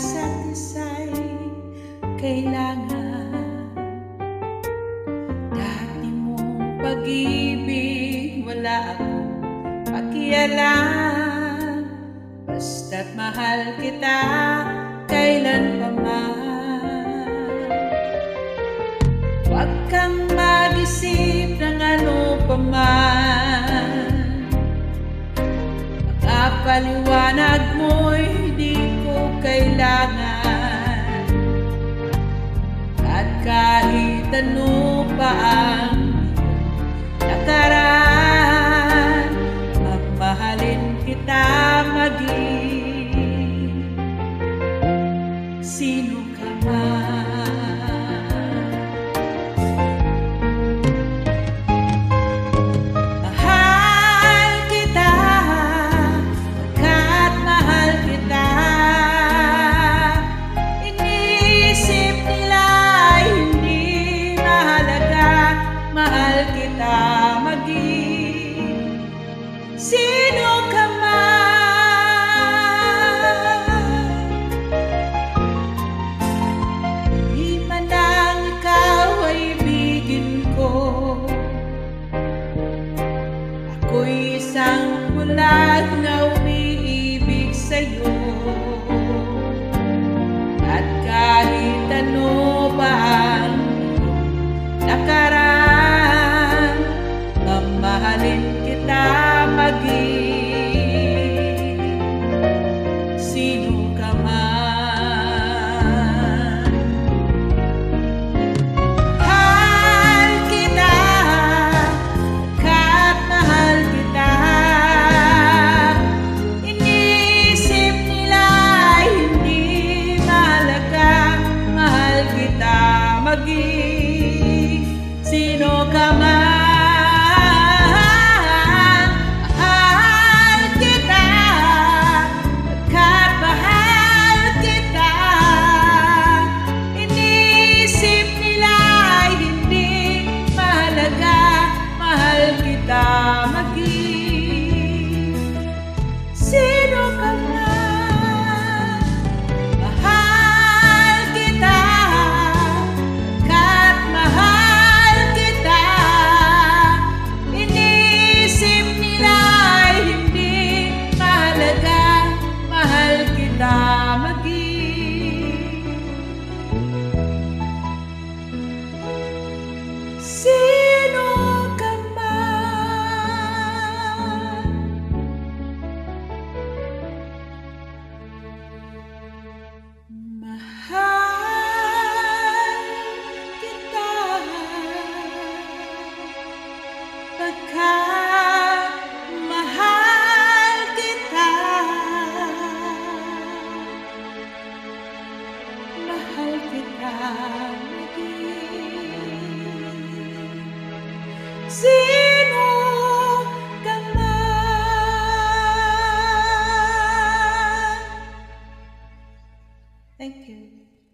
isa't isa'y kailangan. Dati mong pag-ibig wala akong pakialam, basta't mahal kita kailan pa man. Huwag kang mag-isip ng ano pa man, mga paliwanag mo'y di ko kailangan. At kahit ano pa ang nakaraan, mamahalin kita maging sino ka man. Sino ka man, di man lang ikaw ay ibigin ko. Ako'y isang bulag na umiibig sa'yo. At kahit ano ba ang nakaraan, mamahalin kita maging sino ka man. Mahal kita, kahit mahal kita. Iniisip nila hindi mahalaga, mahal kita maging sino ka man. Sino ka man, mahal kita, kahit mahal kita. Iniisip nila hindi mahalaga, mahal kita maging sino ka man. Mahal kita, pagkat mahal kita. Mahal kita maging sino ka man. Thank you.